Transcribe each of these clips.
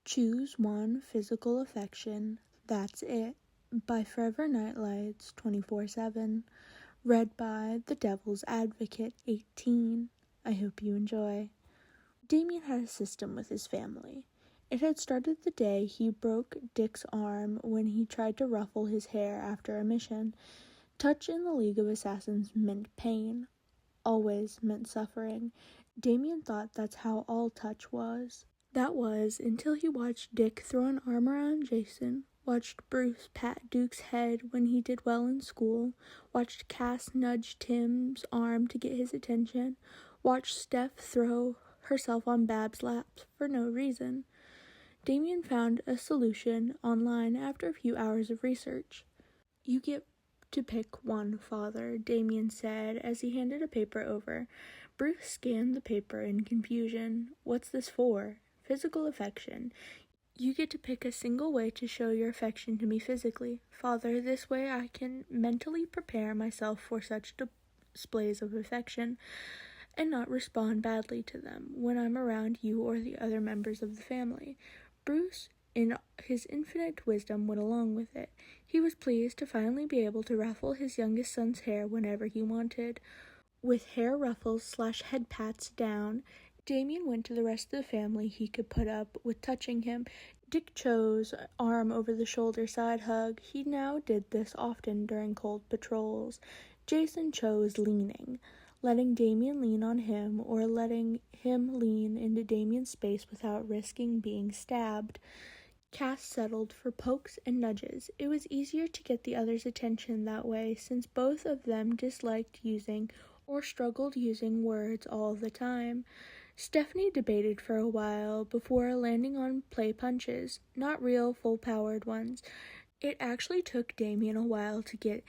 Choose one physical affection, that's it, by Forever Nightlights 24/7, read by The Devil's Advocate 18. I hope you enjoy. Damian had a system with his family. It had started the day he broke Dick's arm when he tried to ruffle his hair after a mission. Touch in the League of Assassins meant pain, always meant suffering. Damian thought that's how all touch was. That was until he watched Dick throw an arm around Jason, watched Bruce pat Duke's head when he did well in school, watched Cass nudge Tim's arm to get his attention, watched Steph throw herself on Bab's lap for no reason. Damian found a solution online after a few hours of research. You get to pick one, Father, Damian said as he handed a paper over. Bruce scanned the paper in confusion. What's this for? Physical affection. You get to pick a single way to show your affection to me physically. Father, this way I can mentally prepare myself for such displays of affection and not respond badly to them when I'm around you or the other members of the family. Bruce, in his infinite wisdom, went along with it. He was pleased to finally be able to ruffle his youngest son's hair whenever he wanted. With hair ruffles / head pats down, Damian went to the rest of the family he could put up with touching him. Dick chose arm over the shoulder side hug. He now did this often during cold patrols. Jason chose leaning, letting Damian lean on him or letting him lean into Damian's space without risking being stabbed. Cass settled for pokes and nudges. It was easier to get the others' attention that way since both of them disliked using or struggled using words all the time. Stephanie debated for a while before landing on play punches, not real full-powered ones. It actually took Damian a while to get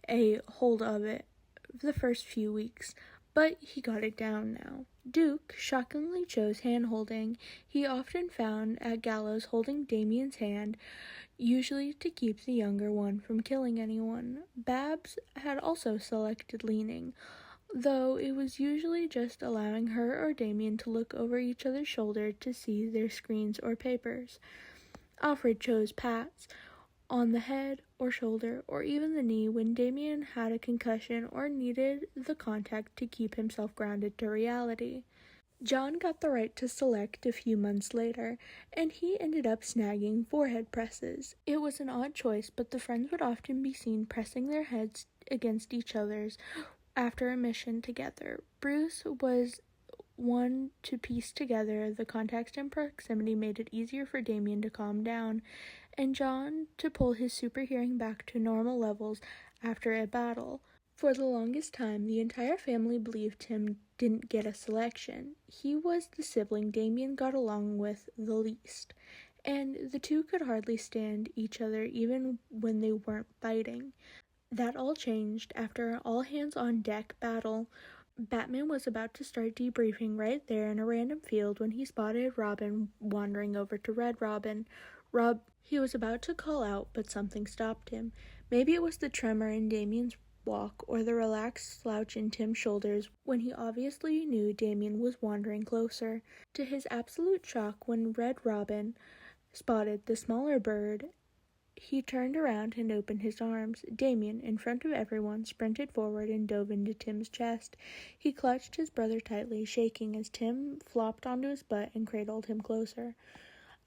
a hold of it the first few weeks, but he got it down now. Duke shockingly chose hand-holding. He often found at gallows holding Damian's hand, usually to keep the younger one from killing anyone. Babs had also selected leaning, though it was usually just allowing her or Damian to look over each other's shoulder to see their screens or papers. Alfred chose pats on the head or shoulder or even the knee when Damian had a concussion or needed the contact to keep himself grounded to reality. John got the right to select a few months later, and he ended up snagging forehead presses. It was an odd choice, but the friends would often be seen pressing their heads against each other's after a mission together. Bruce was one to piece together the context and proximity made it easier for Damian to calm down, and John to pull his super hearing back to normal levels after a battle. For the longest time, the entire family believed Tim didn't get a selection. He was the sibling Damian got along with the least, and the two could hardly stand each other even when they weren't fighting. That all changed after an all-hands-on-deck battle. Batman was about to start debriefing right there in a random field when he spotted Robin wandering over to Red Robin. He was about to call out, but something stopped him. Maybe it was the tremor in Damian's walk or the relaxed slouch in Tim's shoulders when he obviously knew Damian was wandering closer. To his absolute shock, when Red Robin spotted the smaller bird, he turned around and opened his arms. Damian, in front of everyone, sprinted forward and dove into Tim's chest. He clutched his brother tightly, shaking as Tim flopped onto his butt and cradled him closer.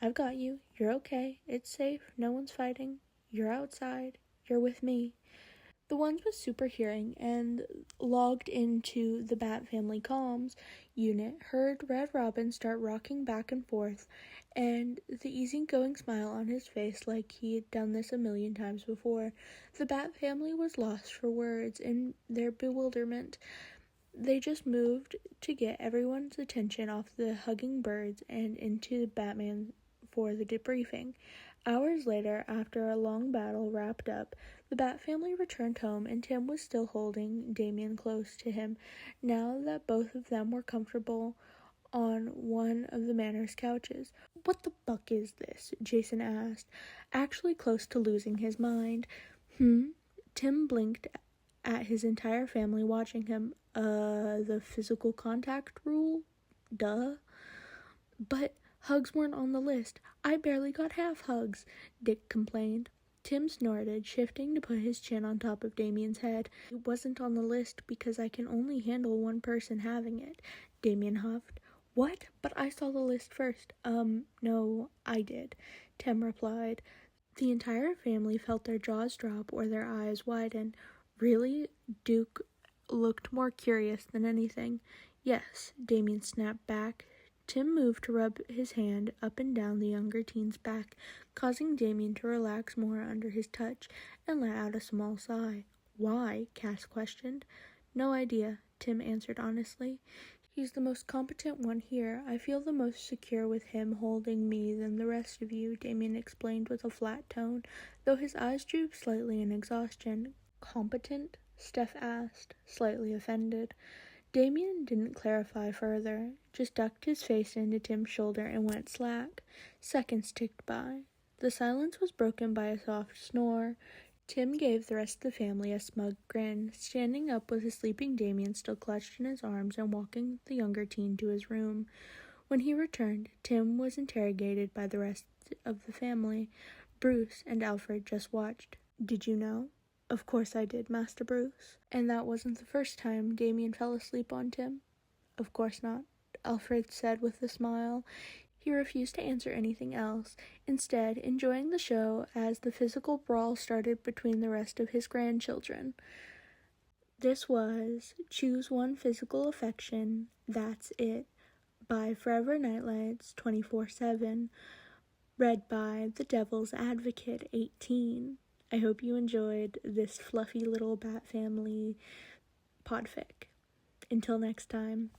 I've got you. You're okay. It's safe. No one's fighting. You're outside. You're with me. The ones with super hearing and logged into the Batfamily comms unit heard Red Robin start rocking back and forth, and the easygoing smile on his face like he had done this a million times before. The Batfamily was lost for words in their bewilderment. They just moved to get everyone's attention off the hugging birds and into Batman for the debriefing. Hours later, after a long battle wrapped up, the Batfamily returned home and Tim was still holding Damian close to him, now that both of them were comfortable on one of the manor's couches. What the fuck is this? Jason asked, actually close to losing his mind. Tim blinked at his entire family watching him. The physical contact rule? Duh. But Hugs weren't on the list. I barely got half hugs, Dick complained. Tim snorted, shifting to put his chin on top of Damian's head. It wasn't on the list because I can only handle one person having it, Damian huffed. What? But I saw the list first. No, I did, Tim replied. The entire family felt their jaws drop or their eyes widen. Really? Duke looked more curious than anything. Yes, Damian snapped back. Tim moved to rub his hand up and down the younger teen's back, causing Damian to relax more under his touch and let out a small sigh. Why? Cass questioned. No idea, Tim answered honestly. He's the most competent one here. I feel the most secure with him holding me than the rest of you, Damian explained with a flat tone, though his eyes drooped slightly in exhaustion. Competent? Steph asked, slightly offended. Damian didn't clarify further, just ducked his face into Tim's shoulder and went slack. Seconds ticked by. The silence was broken by a soft snore. Tim gave the rest of the family a smug grin, standing up with his sleeping Damian still clutched in his arms and walking the younger teen to his room. When he returned, Tim was interrogated by the rest of the family. Bruce and Alfred just watched. Did you know? Of course I did, Master Bruce. And that wasn't the first time Damian fell asleep on Tim? Of course not, Alfred said with a smile. He refused to answer anything else, instead enjoying the show as the physical brawl started between the rest of his grandchildren. This was Choose One Physical Affection, That's It, by Forever Nightlights 24/7, read by The Devil's Advocate 18. I hope you enjoyed this fluffy little Batfamily podfic. Until next time.